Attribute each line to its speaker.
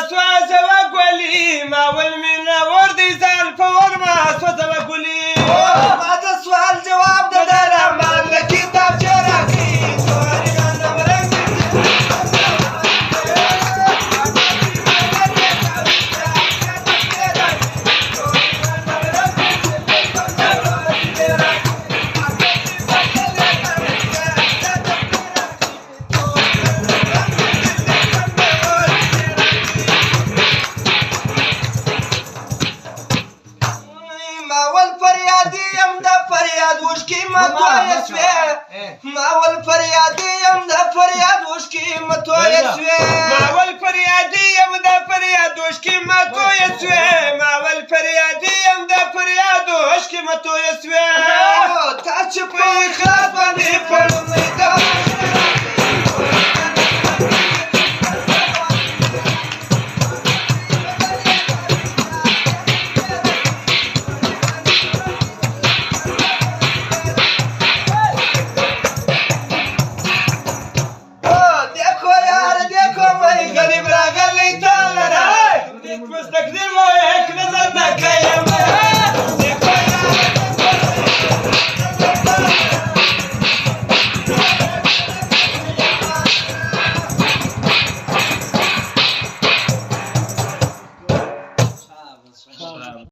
Speaker 1: سوازه وګولي ما ول مینا ور دي ځان په ور ما سوځه وګولي
Speaker 2: ما د سوال جواب د درمان له کتاب چې راکړي تورې غنم رنګ ما ول فریادي يم د فریاد وشکي متوي سوي